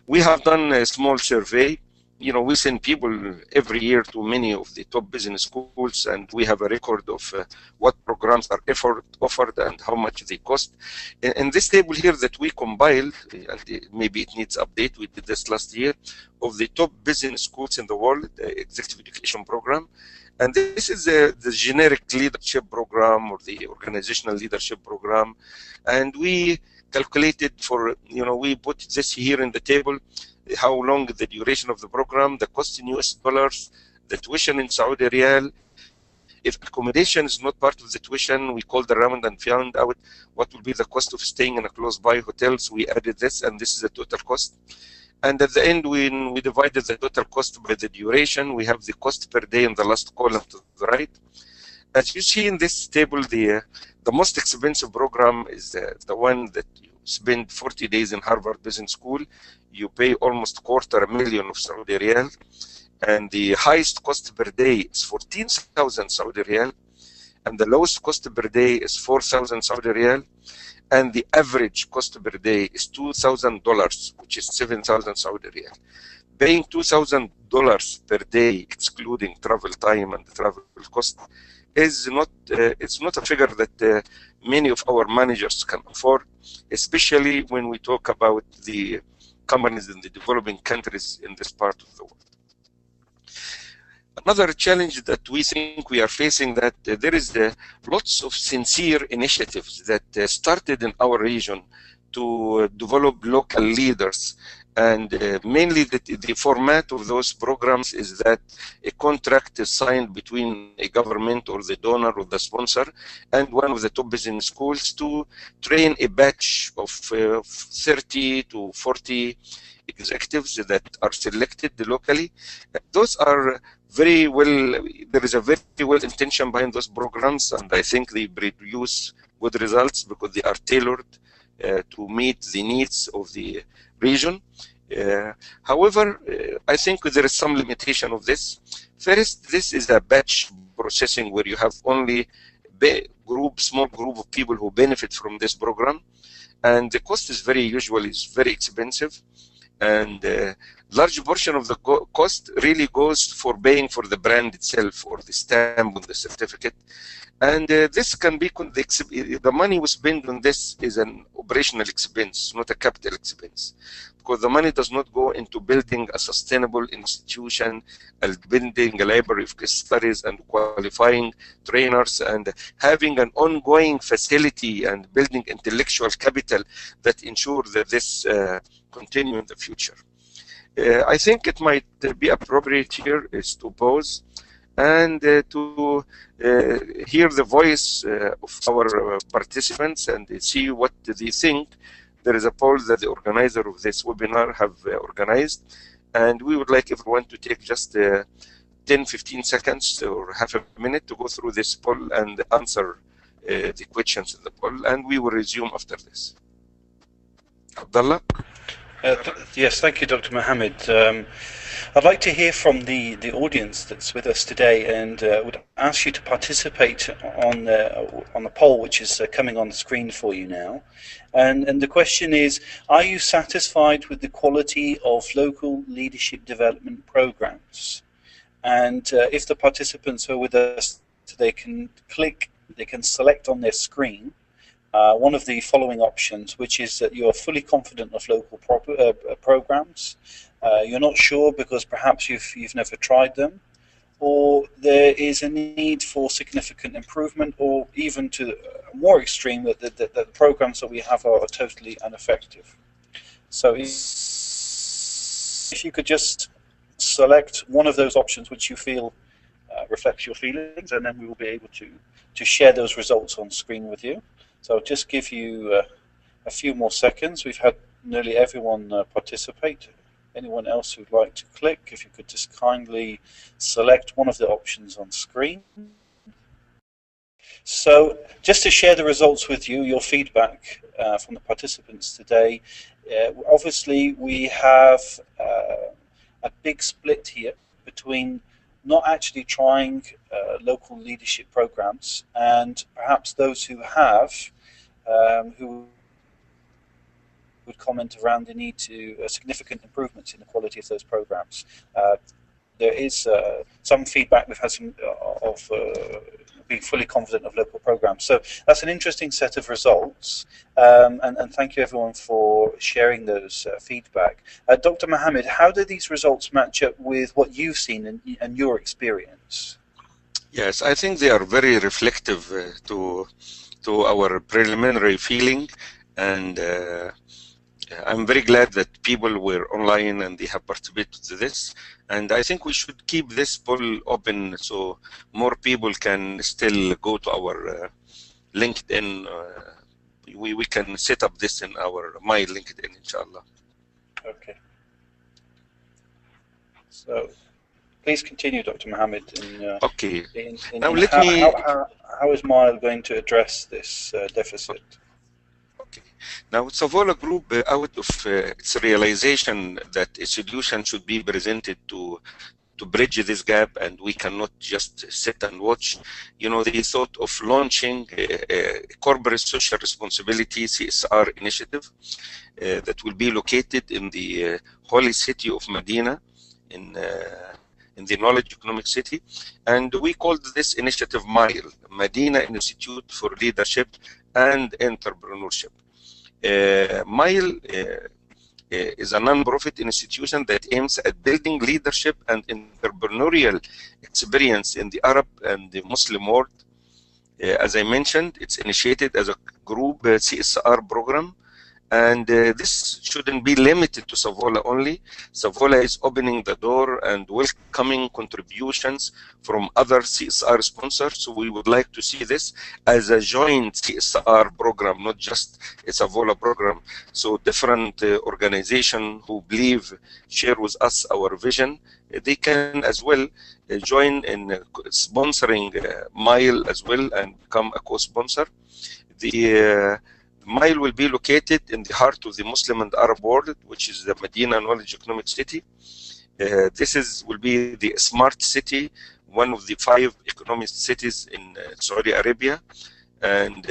We have done a small survey. You know, we send people every year to many of the top business schools, and we have a record of what programs are offered and how much they cost. In this table here that we compiled, and maybe it needs update, we did this last year, of the top business schools in the world, the executive education program. And this is the generic leadership program or the organizational leadership program. And we calculated for, you know, we put this here in the table, how long the duration of the program, the cost in US dollars, the tuition in Saudi Riyal. If accommodation is not part of the tuition, we called around and found out what will be the cost of staying in a close by hotels. We added this, and this is the total cost. And at the end, when we divided the total cost by the duration, we have the cost per day in the last column to the right. As you see in this table, the most expensive program is the one that you spend 40 days in Harvard Business School. You pay almost $250,000 of Saudi Riyal, and the highest cost per day is 14,000 Saudi Riyal, and the lowest cost per day is 4,000 Saudi Riyal, and the average cost per day is $2,000, which is 7,000 Saudi Riyal. Paying $2,000 per day, excluding travel time and travel cost, is not it's not a figure that many of our managers can afford, especially when we talk about the companies in the developing countries in this part of the world. Another challenge that we think we are facing, that there is lots of sincere initiatives that started in our region to develop local leaders. And mainly the format of those programs is that a contract is signed between a government or the donor or the sponsor and one of the top business schools to train a batch of 30 to 40 executives that are selected locally. Those are very well, there is a very well intention behind those programs, and I think they produce good results because they are tailored to meet the needs of the region. However, I think there is some limitation of this. First, this is a batch processing where you have only small group of people who benefit from this program, and the cost is usually very expensive, and large portion of the cost really goes for paying for the brand itself or the stamp on the certificate. And this can be, the money we spend on this is an operational expense, not a capital expense, because the money does not go into building a sustainable institution and building a library of case studies and qualifying trainers and having an ongoing facility and building intellectual capital that ensure that this continue in the future. I think it might be appropriate here is to pause and to hear the voice of our participants and see what they think. There is a poll that the organizer of this webinar have organized, and we would like everyone to take just 10-15 seconds or half a minute to go through this poll and answer the questions in the poll, and we will resume after this. Abdullah? Yes, thank you, Dr. Mohammed. I'd like to hear from the audience that's with us today, and would ask you to participate on the poll, which is coming on the screen for you now. And the question is, are you satisfied with the quality of local leadership development programs? And if the participants who are with us, they can select on their screen one of the following options, which is that you're fully confident of local programs, you're not sure because perhaps you've never tried them, or there is a need for significant improvement, or even to more extreme, that the programs that we have are totally ineffective. So if you could just select one of those options which you feel reflects your feelings, and then we will be able to share those results on screen with you. So I'll just give you a few more seconds. We've had nearly everyone participate. Anyone else who'd like to click, if you could just kindly select one of the options on screen. So just to share the results with you, your feedback from the participants today, obviously we have a big split here between not actually trying local leadership programs and perhaps those who have, who are very confident in local leadership programs. And the question is, are you satisfied with the quality of local leadership programs? And if the participants who are with us today, not actually trying local leadership programs and perhaps those who have, who are very confident in local leadership programs, would comment around the need to significant improvements in the quality of those programs. There is some feedback we've had some of being fully confident of local programs. So that's an interesting set of results, and thank you everyone for sharing those feedback. Dr. Mohammed, how do these results match up with what you've seen and your experience? Yes, I think they are very reflective to our preliminary feeling, and I'm very glad that people were online and they have participated to this. And I think we should keep this poll open so more people can still go to our LinkedIn. We can set up this in our My LinkedIn, inshallah. Okay. So please continue, Dr. Mohammed. Okay. Now how is MILE going to address this deficit? Now, Savola Group, out of its realization that a solution should be presented to bridge this gap, and we cannot just sit and watch, they thought of launching a corporate social responsibility CSR initiative that will be located in the holy city of Medina, in the knowledge economic city, and we called this initiative MILE, Madinah Institute for Leadership and Entrepreneurship. MILE is a non-profit institution that aims at building leadership and entrepreneurial experience in the Arab and the Muslim world. As I mentioned, it's initiated as a group CSR program, and this shouldn't be limited to Savola only. Savola is opening the door and welcoming contributions from other CSR sponsors. So we would like to see this as a joint CSR program, not just a Savola program. So different organizations who share with us our vision, they can as well join in sponsoring MILE as well and become a co-sponsor. The MILE will be located in the heart of the Muslim and Arab world, which is the Medina Knowledge Economic City. This will be the smart city, one of the 5 economic cities in Saudi Arabia, and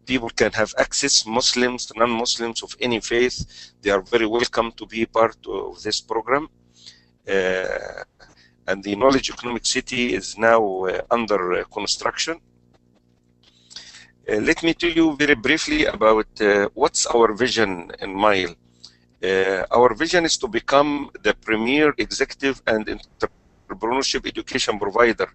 people can have access, Muslims, non-Muslims of any faith. They are very welcome to be part of this program. And the Knowledge Economic City is now under construction. Let me tell you very briefly about what's our vision in MILE. Our vision is to become the premier executive and entrepreneurship education provider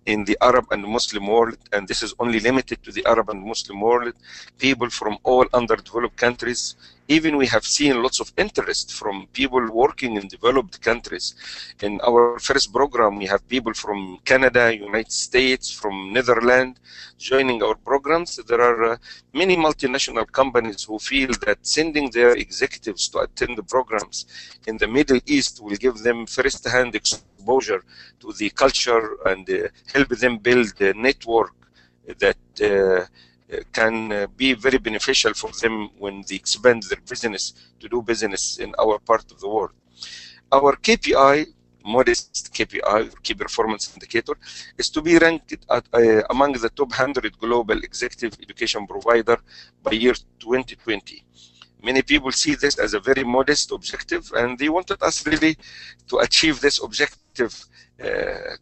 in the Arab and Muslim world, and this is only limited to the Arab and Muslim world. People from all underdeveloped countries. Even we have seen lots of interest from people working in developed countries. In our first program, we have people from Canada, United States, from Netherlands joining our programs. There are many multinational companies who feel that sending their executives to attend the programs in the Middle East will give them first-hand exposure to the culture and help them build a network that can be very beneficial for them when they expand their business to do business in our part of the world. Our KPI, modest KPI, key performance indicator, is to be ranked at, among the top 100 global executive education provider by year 2020. Many people see this as a very modest objective, and they wanted us really to achieve this objective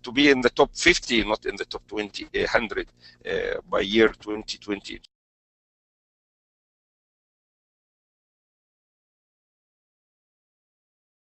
to be in the top 50, not in the top 100 by year 2020.